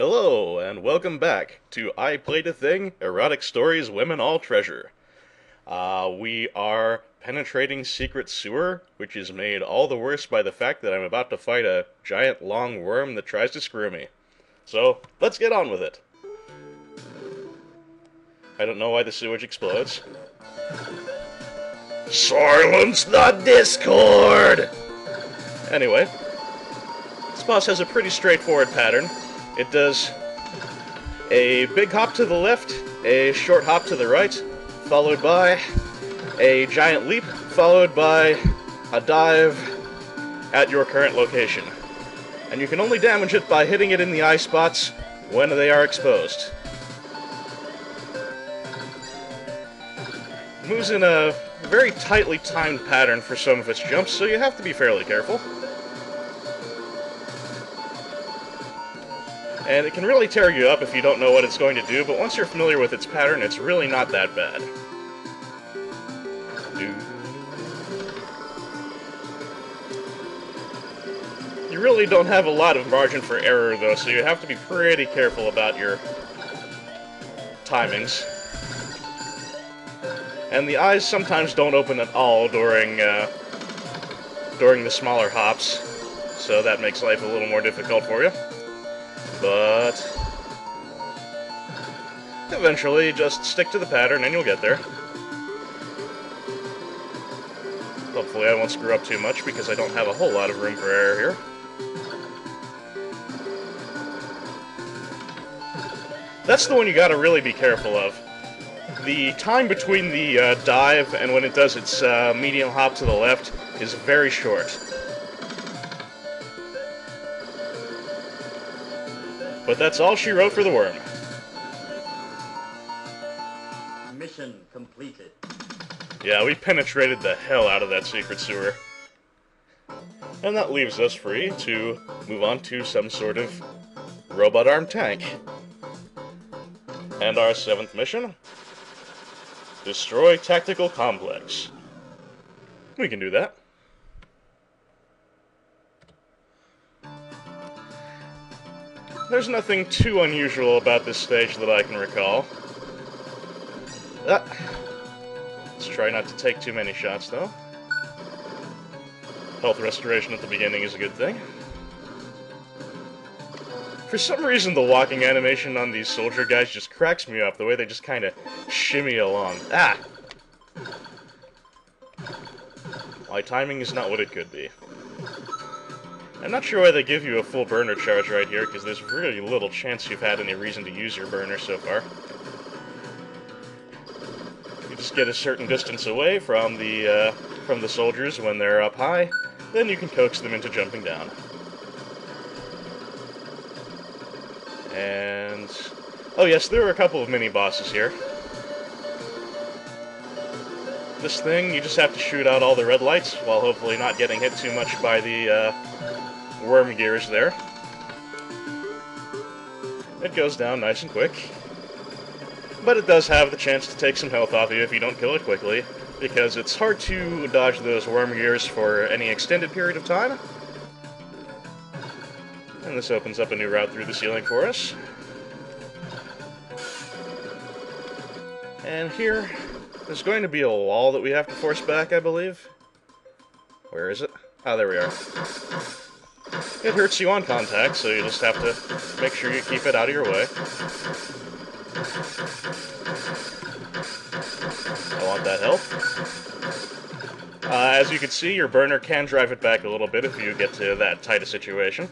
Hello, and welcome back to I Played a Thing, Erotic Stories Women All Treasure. We are penetrating secret sewer, which is made all the worse by the fact that I'm about to fight a giant long worm that tries to screw me. So, let's get on with it. I don't know why the sewage explodes. Silence the Discord! Anyway, this boss has a pretty straightforward pattern. It does a big hop to the left, a short hop to the right, followed by a giant leap, followed by a dive at your current location. And you can only damage it by hitting it in the eye spots when they are exposed. It moves in a very tightly timed pattern for some of its jumps, so you have to be fairly careful. And it can really tear you up if you don't know what it's going to do, but once you're familiar with its pattern, it's really not that bad. You really don't have a lot of margin for error, though, so you have to be pretty careful about your timings. And the eyes sometimes don't open at all during the smaller hops, so that makes life a little more difficult for you. But eventually, just stick to the pattern and you'll get there. Hopefully I won't screw up too much because I don't have a whole lot of room for error here. That's the one you gotta really be careful of. The time between the dive and when it does its medium hop to the left is very short. But that's all she wrote for the worm. Mission completed. Yeah, we penetrated the hell out of that secret sewer. And that leaves us free to move on to some sort of robot-armed tank. And our 7th mission? Destroy Tactical Complex. We can do that. There's nothing too unusual about this stage that I can recall. Let's try not to take too many shots, though. Health restoration at the beginning is a good thing. For some reason, the walking animation on these soldier guys just cracks me up, the way they just kind of shimmy along. Ah! My timing is not what it could be. I'm not sure why they give you a full burner charge right here, because there's really little chance you've had any reason to use your burner so far. You just get a certain distance away from the soldiers when they're up high, then you can coax them into jumping down. And oh yes, there are a couple of mini-bosses here. This thing, you just have to shoot out all the red lights, while hopefully not getting hit too much by the worm gears there. It goes down nice and quick. But it does have the chance to take some health off you if you don't kill it quickly, because it's hard to dodge those worm gears for any extended period of time. And this opens up a new route through the ceiling for us. And here, there's going to be a wall that we have to force back, I believe. Where is it? Ah, there we are. It hurts you on contact, so you just have to make sure you keep it out of your way. I want that health. As you can see, your burner can drive it back a little bit if you get to that tight a situation.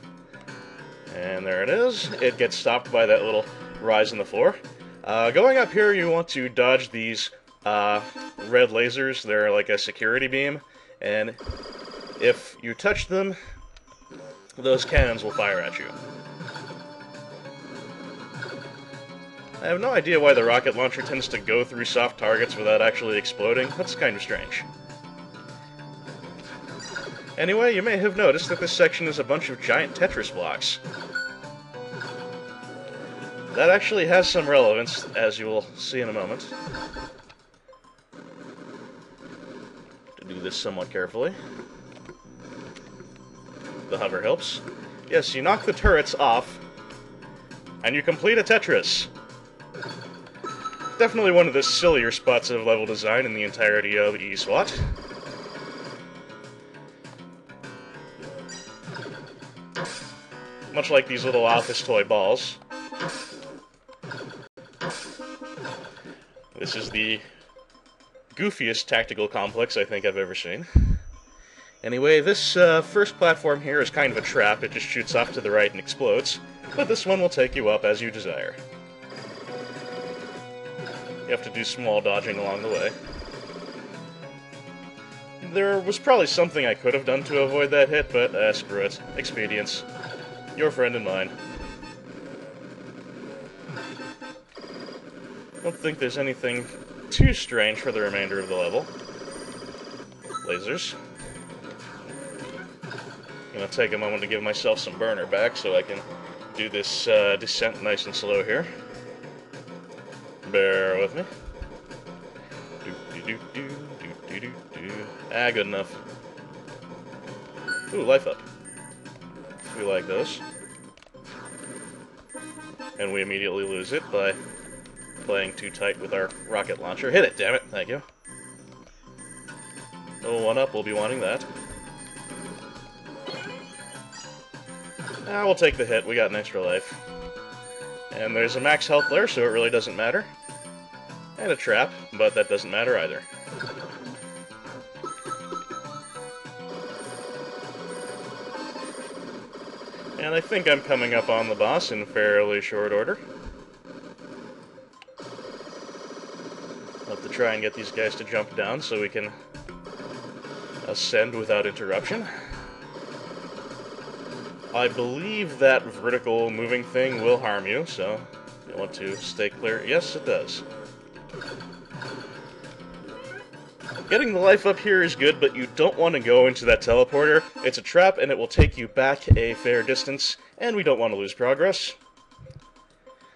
And there it is. It gets stopped by that little rise in the floor. Going up here, you want to dodge these red lasers. They're like a security beam, and if you touch them, those cannons will fire at you. I have no idea why the rocket launcher tends to go through soft targets without actually exploding. That's kind of strange. Anyway, you may have noticed that this section is a bunch of giant Tetris blocks. That actually has some relevance, as you will see in a moment. To do this somewhat carefully. The hover helps. Yes, you knock the turrets off And you complete a Tetris. Definitely one of the sillier spots of level design in the entirety of ESWAT. Much like these little office toy balls. This is the goofiest tactical complex I think I've ever seen. Anyway, this first platform here is kind of a trap. It just shoots off to the right and explodes. But this one will take you up as you desire. You have to do small dodging along the way. There was probably something I could have done to avoid that hit, but screw it. Expedience. Your friend and mine. Don't think there's anything too strange for the remainder of the level. Lasers. I'm gonna take a moment to give myself some burner back so I can do this descent nice and slow here. Bear with me. Ah, good enough. Ooh, life up. We like those. And we immediately lose it by playing too tight with our rocket launcher. Hit it, damn it. Thank you. No one-up, we'll be wanting that. Ah, we'll take the hit. We got an extra life. And there's a max health there, so it really doesn't matter. And a trap, but that doesn't matter either. And I think I'm coming up on the boss in fairly short order. I'll have to try and get these guys to jump down so we can ascend without interruption. I believe that vertical moving thing will harm you, so you want to stay clear. Yes, it does. Getting the life up here is good, but you don't want to go into that teleporter. It's a trap, and it will take you back a fair distance, and we don't want to lose progress.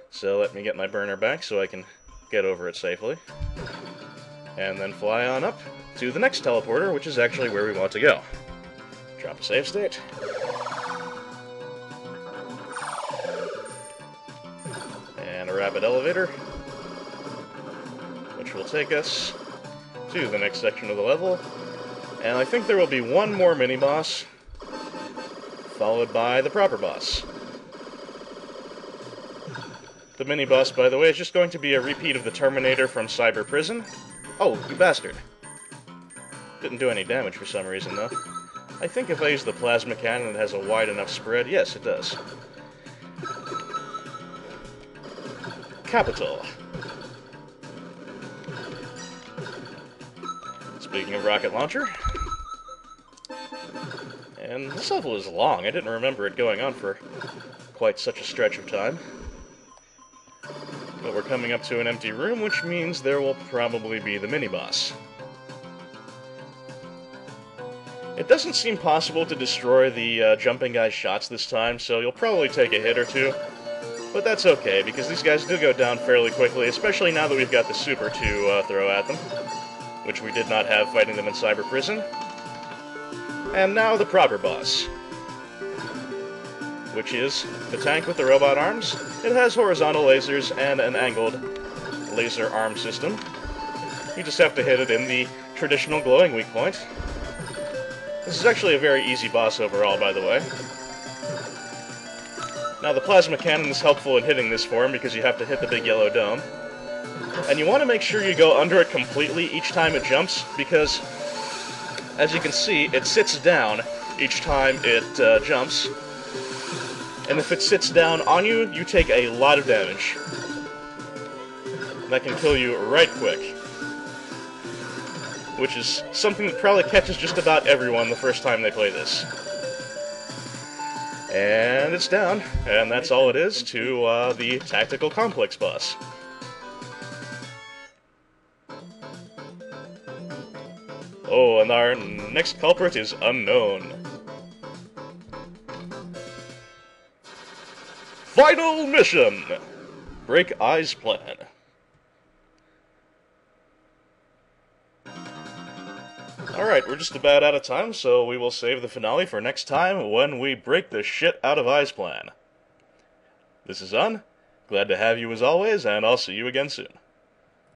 So let me get my burner back so I can get over it safely. And then fly on up to the next teleporter, which is actually where we want to go. Drop a save state. And a rapid elevator, which will take us to the next section of the level, and I think there will be one more mini-boss, followed by the proper boss. The mini-boss, by the way, is just going to be a repeat of the Terminator from Cyber Prison. Oh, you bastard. Didn't do any damage for some reason, though. I think if I use the plasma cannon, it has a wide enough spread. Yes, it does. Capital. Speaking of rocket launcher, and this level is long. I didn't remember it going on for quite such a stretch of time. But we're coming up to an empty room, which means there will probably be the mini-boss. It doesn't seem possible to destroy the jumping guy's shots this time, so you'll probably take a hit or two. But that's okay, because these guys do go down fairly quickly, especially now that we've got the super to throw at them, which we did not have fighting them in Cyber Prison. And now the proper boss, which is the tank with the robot arms. It has horizontal lasers and an angled laser arm system. You just have to hit it in the traditional glowing weak point. This is actually a very easy boss overall, by the way. Now, the plasma cannon is helpful in hitting this form because you have to hit the big yellow dome. And you want to make sure you go under it completely each time it jumps, because, as you can see, it sits down each time it jumps. And if it sits down on you, you take a lot of damage. That can kill you right quick. Which is something that probably catches just about everyone the first time they play this. And it's down, and that's all it is to the tactical complex boss. Oh, and our next culprit is unknown. Final mission! Break Eye's plan. Alright, we're just about out of time, so we will save the finale for next time when we break the shit out of Eye's plan. This is Un, Glad to have you as always, and I'll see you again soon.